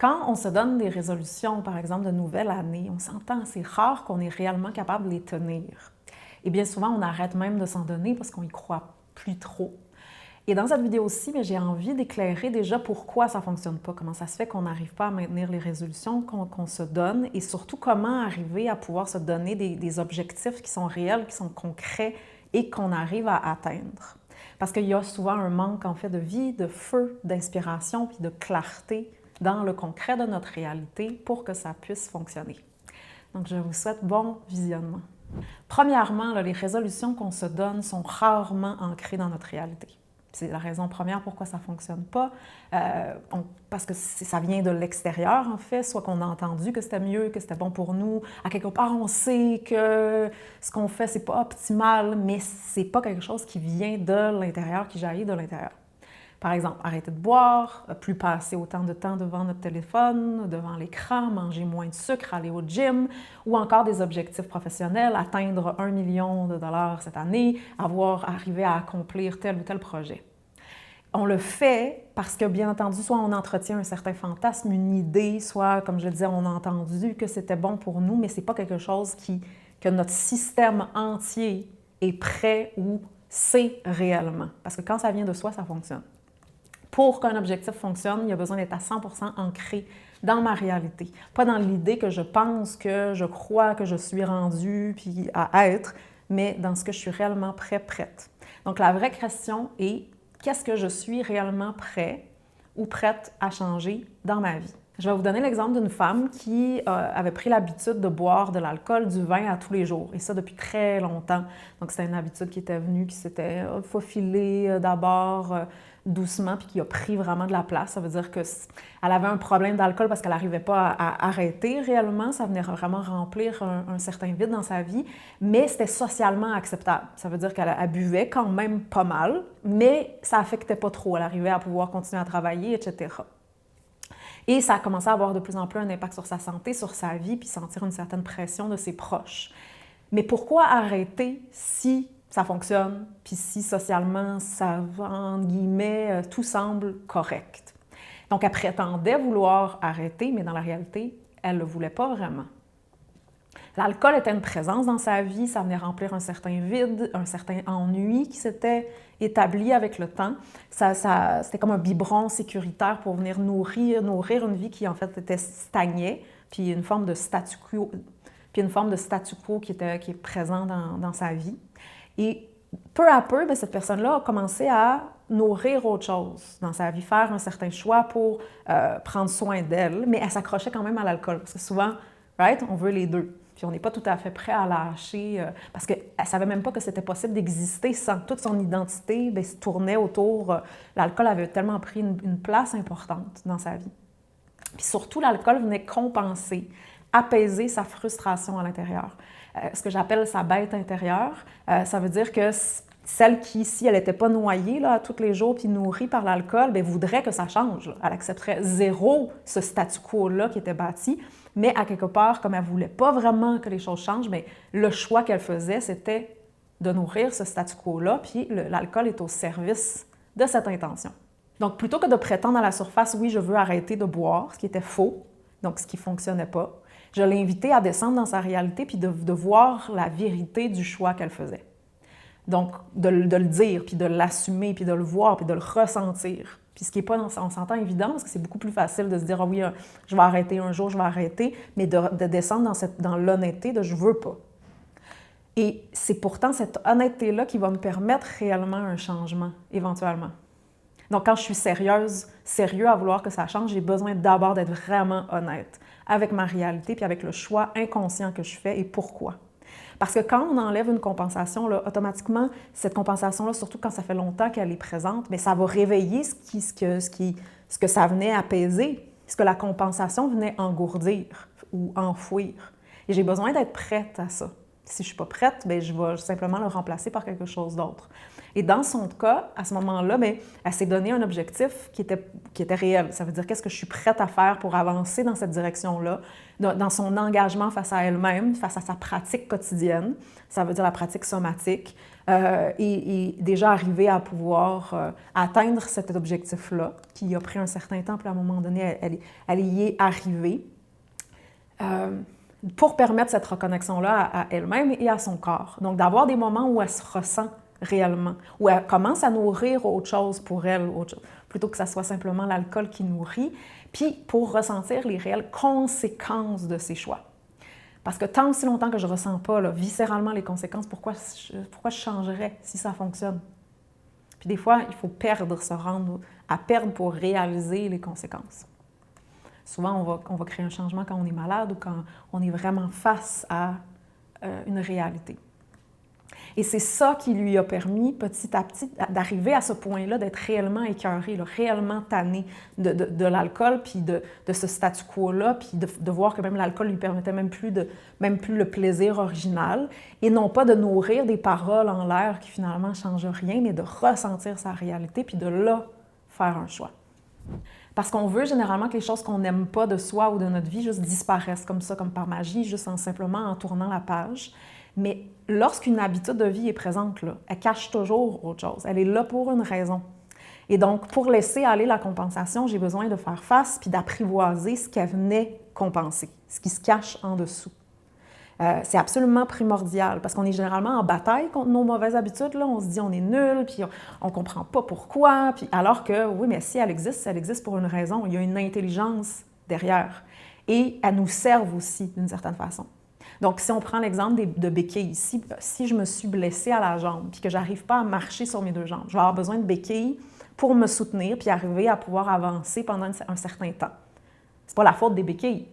Quand on se donne des résolutions, par exemple, de nouvelle année, on s'entend, c'est rare qu'on est réellement capable de les tenir. Et bien souvent, on arrête même de s'en donner parce qu'on y croit plus trop. Et dans cette vidéo-ci, j'ai envie d'éclairer déjà pourquoi ça ne fonctionne pas, comment ça se fait qu'on n'arrive pas à maintenir les résolutions qu'on se donne et surtout comment arriver à pouvoir se donner des objectifs qui sont réels, qui sont concrets et qu'on arrive à atteindre. Parce qu'il y a souvent un manque en fait de vie, de feu, d'inspiration puis de clarté dans le concret de notre réalité pour que ça puisse fonctionner. Donc, je vous souhaite bon visionnement. Premièrement, les résolutions qu'on se donne sont rarement ancrées dans notre réalité. C'est la raison première pourquoi ça ne fonctionne pas, parce que ça vient de l'extérieur, en fait, soit qu'on a entendu que c'était mieux, que c'était bon pour nous. À quelque part, on sait que ce qu'on fait, c'est pas optimal, mais c'est pas quelque chose qui vient de l'intérieur, qui jaillit de l'intérieur. Par exemple, arrêter de boire, plus passer autant de temps devant notre téléphone, devant l'écran, manger moins de sucre, aller au gym, ou encore des objectifs professionnels, atteindre 1 million de dollars cette année, arriver à accomplir tel ou tel projet. On le fait parce que, bien entendu, soit on entretient un certain fantasme, une idée, soit, comme je le disais, on a entendu que c'était bon pour nous, mais ce n'est pas quelque chose que notre système entier est prêt ou sait réellement. Parce que quand ça vient de soi, ça fonctionne. Pour qu'un objectif fonctionne, il y a besoin d'être à 100% ancré dans ma réalité. Pas dans l'idée que je pense, que je crois, que je suis rendue, puis à être, mais dans ce que je suis réellement prête. Donc, la vraie question est, qu'est-ce que je suis réellement prêt ou prête à changer dans ma vie? Je vais vous donner l'exemple d'une femme qui avait pris l'habitude de boire de l'alcool, du vin à tous les jours, et ça depuis très longtemps. Donc, c'était une habitude qui était venue, qui s'était faufilée d'abord doucement, puis qui a pris vraiment de la place. Ça veut dire qu'elle avait un problème d'alcool parce qu'elle n'arrivait pas à arrêter réellement. Ça venait vraiment remplir un certain vide dans sa vie, mais c'était socialement acceptable. Ça veut dire qu'elle buvait quand même pas mal, mais ça n'affectait pas trop. Elle arrivait à pouvoir continuer à travailler, etc. Et ça a commencé à avoir de plus en plus un impact sur sa santé, sur sa vie, puis sentir une certaine pression de ses proches. Mais pourquoi arrêter si ça fonctionne, puis si socialement, ça va, entre guillemets, tout semble correct? Donc, elle prétendait vouloir arrêter, mais dans la réalité, elle ne le voulait pas vraiment. L'alcool était une présence dans sa vie, ça venait remplir un certain vide, un certain ennui qui s'était établi avec le temps. C'était comme un biberon sécuritaire pour venir nourrir une vie qui en fait était stagnée, puis une forme de statu quo, qui est présent dans sa vie. Et peu à peu, cette personne-là a commencé à nourrir autre chose dans sa vie, faire un certain choix pour prendre soin d'elle, mais elle s'accrochait quand même à l'alcool, parce que souvent, on veut les deux. Puis on n'est pas tout à fait prêt à lâcher, parce qu'elle ne savait même pas que c'était possible d'exister sans toute son identité, se tournait autour. L'alcool avait tellement pris une place importante dans sa vie. Puis surtout, l'alcool venait compenser, apaiser sa frustration à l'intérieur. Ce que j'appelle sa bête intérieure, ça veut dire que celle qui, si elle n'était pas noyée là, tous les jours puis nourrie par l'alcool, voudrait que ça change. Là. Elle accepterait zéro ce statu quo-là qui était bâti, mais à quelque part, comme elle ne voulait pas vraiment que les choses changent, le choix qu'elle faisait, c'était de nourrir ce statu quo-là, puis l'alcool est au service de cette intention. Donc, plutôt que de prétendre à la surface, oui, je veux arrêter de boire, ce qui était faux, donc ce qui ne fonctionnait pas, je l'ai invitée à descendre dans sa réalité puis de voir la vérité du choix qu'elle faisait. Donc, de le dire, puis de l'assumer, puis de le voir, puis de le ressentir. Puis ce qui n'est pas, on s'entend évident, parce que c'est beaucoup plus facile de se dire « Ah oui, je vais arrêter un jour, je vais arrêter », mais de descendre dans l'honnêteté de « je veux pas ». Et c'est pourtant cette honnêteté-là qui va me permettre réellement un changement, éventuellement. Donc, quand je suis sérieux à vouloir que ça change, j'ai besoin d'abord d'être vraiment honnête avec ma réalité puis avec le choix inconscient que je fais et pourquoi. Parce que quand on enlève une compensation, là, automatiquement, cette compensation-là, surtout quand ça fait longtemps qu'elle est présente, ça va réveiller ce que ça venait apaiser, ce que la compensation venait engourdir ou enfouir. Et j'ai besoin d'être prête à ça. Si je ne suis pas prête, je vais simplement le remplacer par quelque chose d'autre. Et dans son cas, à ce moment-là, bien, elle s'est donné un objectif qui était réel. Ça veut dire qu'est-ce que je suis prête à faire pour avancer dans cette direction-là, dans son engagement face à elle-même, face à sa pratique quotidienne. Ça veut dire la pratique somatique. Et déjà arriver à pouvoir atteindre cet objectif-là, qui a pris un certain temps, puis à un moment donné, elle y est arrivée, pour permettre cette reconnexion-là à elle-même et à son corps. Donc, d'avoir des moments où elle se ressent réellement, où elle commence à nourrir autre chose pour elle, plutôt que ça soit simplement l'alcool qui nourrit, puis pour ressentir les réelles conséquences de ses choix. Parce que tant aussi longtemps que je ne ressens pas là, viscéralement les conséquences, pourquoi je changerais si ça fonctionne? Puis des fois, il faut se rendre à perdre pour réaliser les conséquences. Souvent, on va créer un changement quand on est malade ou quand on est vraiment face à une réalité. Et c'est ça qui lui a permis, petit à petit, d'arriver à ce point-là, d'être réellement écœuré, réellement tanné de l'alcool, puis de ce statu quo-là, puis de voir que même l'alcool lui permettait même plus le plaisir original, et non pas de nourrir des paroles en l'air qui finalement ne changent rien, mais de ressentir sa réalité, puis de là, faire un choix. Parce qu'on veut généralement que les choses qu'on n'aime pas de soi ou de notre vie juste disparaissent comme ça, comme par magie, juste simplement en tournant la page. Mais lorsqu'une habitude de vie est présente, là, elle cache toujours autre chose. Elle est là pour une raison. Et donc, pour laisser aller la compensation, j'ai besoin de faire face puis d'apprivoiser ce qu'elle venait compenser, ce qui se cache en dessous. C'est absolument primordial parce qu'on est généralement en bataille contre nos mauvaises habitudes. Là. On se dit on est nul, puis on ne comprend pas pourquoi. Puis alors que, oui, mais si elle existe pour une raison. Il y a une intelligence derrière. Et elles nous servent aussi d'une certaine façon. Donc, si on prend l'exemple de béquilles ici, si je me suis blessée à la jambe puis que je n'arrive pas à marcher sur mes deux jambes, je vais avoir besoin de béquilles pour me soutenir puis arriver à pouvoir avancer pendant un certain temps. C'est pas la faute des béquilles.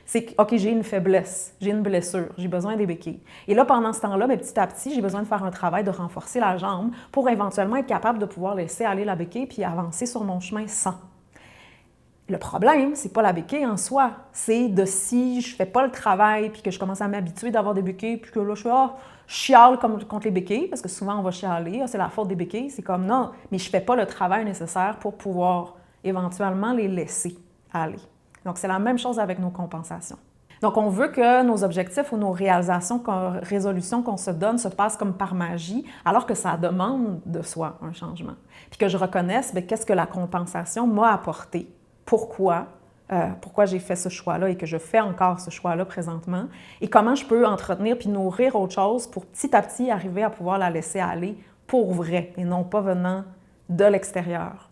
c'est OK, j'ai une faiblesse, j'ai une blessure, j'ai besoin des béquilles. Et là, pendant ce temps-là, mais petit à petit, j'ai besoin de faire un travail de renforcer la jambe pour éventuellement être capable de pouvoir laisser aller la béquille puis avancer sur mon chemin sans. Le problème, c'est pas la béquille en soi, c'est de si je fais pas le travail puis que je commence à m'habituer d'avoir des béquilles puis que là, je chiale contre les béquilles, parce que souvent on va chialer, c'est la faute des béquilles, c'est comme non, mais je fais pas le travail nécessaire pour pouvoir éventuellement les laisser aller. Donc, c'est la même chose avec nos compensations. Donc, on veut que nos objectifs ou nos résolutions qu'on se donne se passent comme par magie, alors que ça demande de soi un changement. Puis que je reconnaisse qu'est-ce que la compensation m'a apporté, pourquoi j'ai fait ce choix-là et que je fais encore ce choix-là présentement, et comment je peux entretenir puis nourrir autre chose pour petit à petit arriver à pouvoir la laisser aller pour vrai et non pas venant de l'extérieur.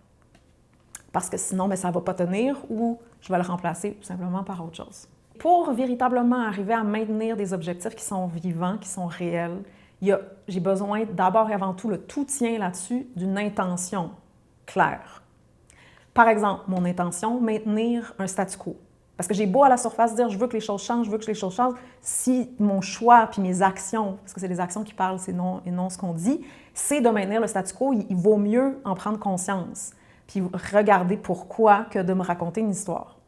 Parce que sinon, ça ne va pas tenir ou je vais le remplacer tout simplement par autre chose. Pour véritablement arriver à maintenir des objectifs qui sont vivants, qui sont réels, j'ai besoin d'abord et avant tout, le tout tient là-dessus, d'une intention claire. Par exemple, mon intention, maintenir un statu quo. Parce que j'ai beau à la surface dire « je veux que les choses changent, je veux que les choses changent », si mon choix puis mes actions, parce que c'est les actions qui parlent et non ce qu'on dit, c'est de maintenir le statu quo, il vaut mieux en prendre conscience puis regarder pourquoi que de me raconter une histoire.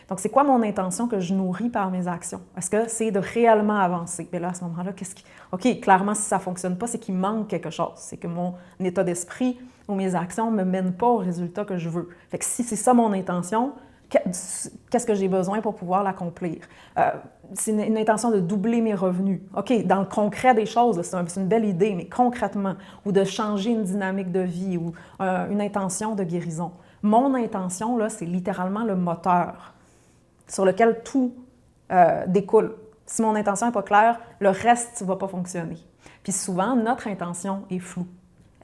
Donc, c'est quoi mon intention que je nourris par mes actions? Est-ce que c'est de réellement avancer? Et là, à ce moment-là, OK, clairement, si ça ne fonctionne pas, c'est qu'il manque quelque chose. C'est que mon état d'esprit ou mes actions ne me mènent pas au résultat que je veux. Fait que si c'est ça mon intention, qu'est-ce que j'ai besoin pour pouvoir l'accomplir? C'est une intention de doubler mes revenus. OK, dans le concret des choses, c'est une belle idée, mais concrètement, ou de changer une dynamique de vie ou une intention de guérison. Mon intention, là, c'est littéralement le moteur sur lequel tout découle. Si mon intention n'est pas claire, le reste ne va pas fonctionner. Puis souvent, notre intention est floue.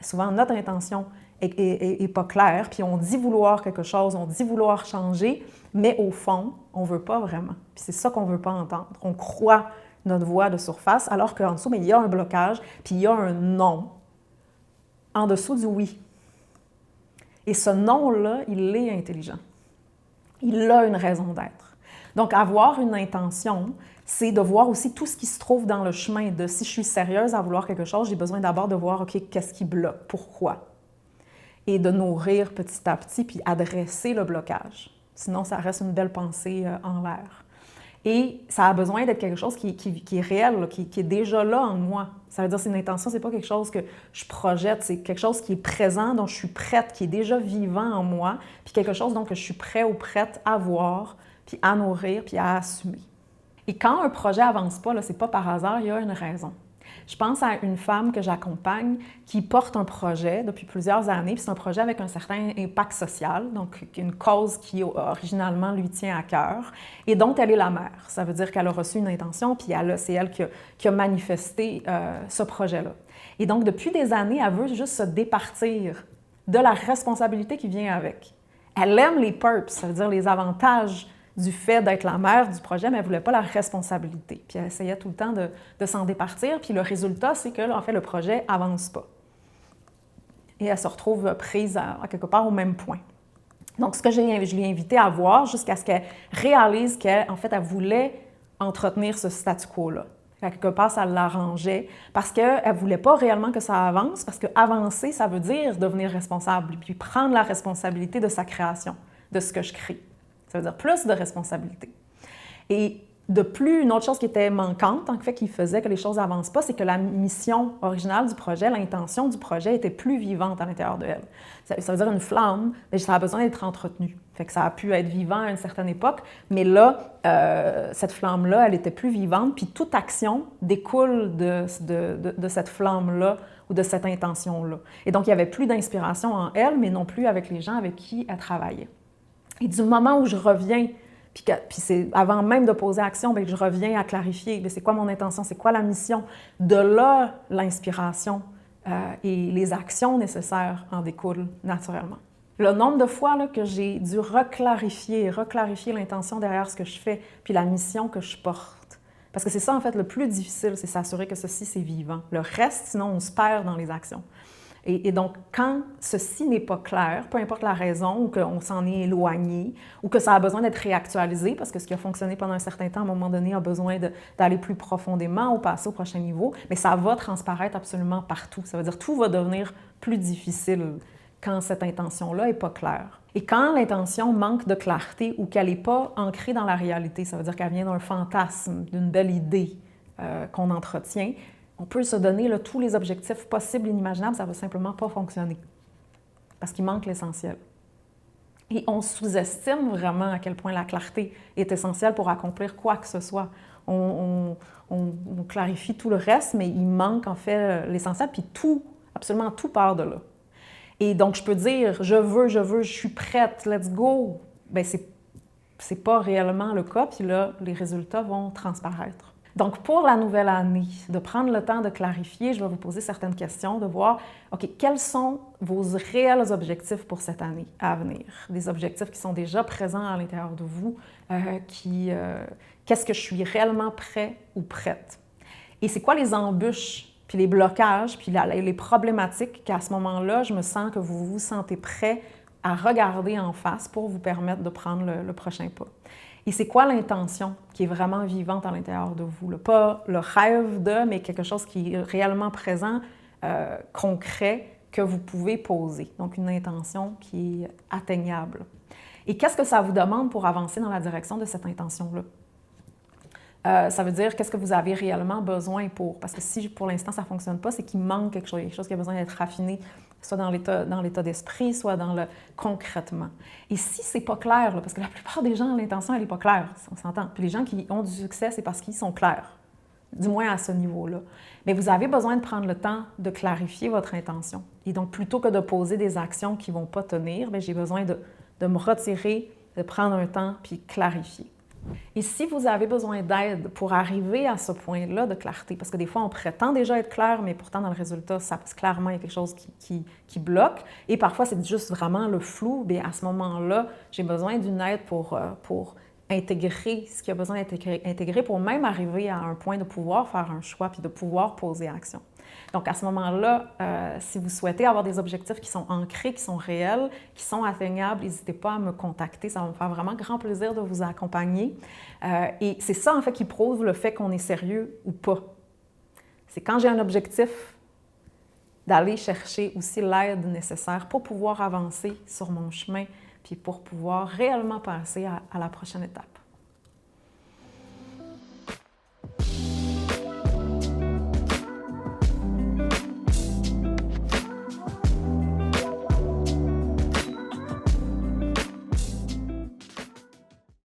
Souvent, notre intention est pas claire, puis on dit vouloir quelque chose, on dit vouloir changer, mais au fond, on ne veut pas vraiment. Puis c'est ça qu'on ne veut pas entendre. On croit notre voix de surface, alors qu'en dessous, il y a un blocage, puis il y a un non en dessous du oui. Et ce non-là, il est intelligent. Il a une raison d'être. Donc, avoir une intention, c'est de voir aussi tout ce qui se trouve dans le chemin de si je suis sérieuse à vouloir quelque chose, j'ai besoin d'abord de voir, OK, qu'est-ce qui bloque, pourquoi? Et de nourrir petit à petit, puis adresser le blocage. Sinon, ça reste une belle pensée en l'air. Et ça a besoin d'être quelque chose qui est réel, là, qui est déjà là en moi. Ça veut dire que c'est une intention, c'est pas quelque chose que je projette, c'est quelque chose qui est présent, dont je suis prête, qui est déjà vivant en moi, puis quelque chose donc que je suis prêt ou prête à voir, puis à nourrir, puis à assumer. Et quand un projet avance pas, là, c'est pas par hasard, il y a une raison. Je pense à une femme que j'accompagne qui porte un projet depuis plusieurs années, puis c'est un projet avec un certain impact social, donc une cause qui originalement lui tient à cœur et dont elle est la mère. Ça veut dire qu'elle a reçu une intention, puis c'est elle qui a manifesté ce projet-là. Et donc, depuis des années, elle veut juste se départir de la responsabilité qui vient avec. Elle aime les perks, ça veut dire les avantages du fait d'être la mère du projet, mais elle ne voulait pas la responsabilité. Puis elle essayait tout le temps de s'en départir, puis le résultat, c'est que, en fait, le projet n'avance pas. Et elle se retrouve prise à quelque part au même point. Donc, ce que je l'ai invitée à voir jusqu'à ce qu'elle réalise qu'en fait, elle voulait entretenir ce statu quo-là. À quelque part, ça l'arrangeait parce qu'elle ne voulait pas réellement que ça avance, parce qu'avancer, ça veut dire devenir responsable, puis prendre la responsabilité de sa création, de ce que je crée. Ça veut dire plus de responsabilité. Et de plus, une autre chose qui était manquante, en fait, qui faisait que les choses n'avancent pas, c'est que la mission originale du projet, l'intention du projet était plus vivante à l'intérieur de elle. Ça veut dire une flamme, mais ça a besoin d'être entretenu. Fait que ça a pu être vivant à une certaine époque, mais là, cette flamme-là, elle était plus vivante, puis toute action découle de cette flamme-là ou de cette intention-là. Et donc, il n'y avait plus d'inspiration en elle, mais non plus avec les gens avec qui elle travaillait. Et du moment où je reviens, puis c'est avant même de poser action, bien, je reviens à clarifier, c'est quoi mon intention, c'est quoi la mission. De là, l'inspiration et les actions nécessaires en découlent naturellement. Le nombre de fois là, que j'ai dû reclarifier l'intention derrière ce que je fais, puis la mission que je porte. Parce que c'est ça, en fait, le plus difficile, c'est s'assurer que ceci, c'est vivant. Le reste, sinon, on se perd dans les actions. Et donc, quand ceci n'est pas clair, peu importe la raison, ou qu'on s'en est éloigné, ou que ça a besoin d'être réactualisé, parce que ce qui a fonctionné pendant un certain temps, à un moment donné, a besoin d'aller plus profondément ou passer au prochain niveau, mais ça va transparaître absolument partout. Ça veut dire que tout va devenir plus difficile quand cette intention-là n'est pas claire. Et quand l'intention manque de clarté ou qu'elle n'est pas ancrée dans la réalité, ça veut dire qu'elle vient d'un fantasme, d'une belle idée qu'on entretient, on peut se donner là, tous les objectifs possibles et inimaginables, ça ne va simplement pas fonctionner parce qu'il manque l'essentiel. Et on sous-estime vraiment à quel point la clarté est essentielle pour accomplir quoi que ce soit. On clarifie tout le reste, mais il manque en fait l'essentiel, puis tout, absolument tout part de là. Et donc, je peux dire, je veux, je suis prête, let's go. Bien, c'est pas réellement le cas, puis là, les résultats vont transparaître. Donc, pour la nouvelle année, de prendre le temps de clarifier, je vais vous poser certaines questions, de voir, OK, quels sont vos réels objectifs pour cette année à venir? Des objectifs qui sont déjà présents à l'intérieur de vous, qu'est-ce que je suis réellement prêt ou prête? Et c'est quoi les embûches, puis les blocages, puis les problématiques qu'à ce moment-là, je me sens que vous vous sentez prêt à regarder en face pour vous permettre de prendre le prochain pas? Et c'est quoi l'intention qui est vraiment vivante à l'intérieur de vous? Pas le rêve de, mais quelque chose qui est réellement présent, concret, que vous pouvez poser. Donc, une intention qui est atteignable. Et qu'est-ce que ça vous demande pour avancer dans la direction de cette intention-là? Ça veut dire qu'est-ce que vous avez réellement besoin pour. Parce que si pour l'instant ça ne fonctionne pas, c'est qu'il manque quelque chose qui a besoin d'être raffiné, soit dans l'état d'esprit, soit concrètement. Et si c'est pas clair, là, parce que la plupart des gens, l'intention, elle n'est pas claire, on s'entend. Puis les gens qui ont du succès, c'est parce qu'ils sont clairs, du moins à ce niveau-là. Mais vous avez besoin de prendre le temps de clarifier votre intention. Et donc, plutôt que de poser des actions qui ne vont pas tenir, bien, j'ai besoin de me retirer, de prendre un temps, puis clarifier. Et si vous avez besoin d'aide pour arriver à ce point-là de clarté, parce que des fois, on prétend déjà être clair, mais pourtant, dans le résultat, clairement, il y a quelque chose qui bloque. Et parfois, c'est juste vraiment le flou. Bien, à ce moment-là, j'ai besoin d'une aide pour intégrer ce qui a besoin d'être intégré pour même arriver à un point de pouvoir faire un choix puis de pouvoir poser action. Donc, à ce moment-là, si vous souhaitez avoir des objectifs qui sont ancrés, qui sont réels, qui sont atteignables, n'hésitez pas à me contacter. Ça va me faire vraiment grand plaisir de vous accompagner. Et c'est ça, en fait, qui prouve le fait qu'on est sérieux ou pas. C'est quand j'ai un objectif, d'aller chercher aussi l'aide nécessaire pour pouvoir avancer sur mon chemin puis pour pouvoir réellement passer à la prochaine étape.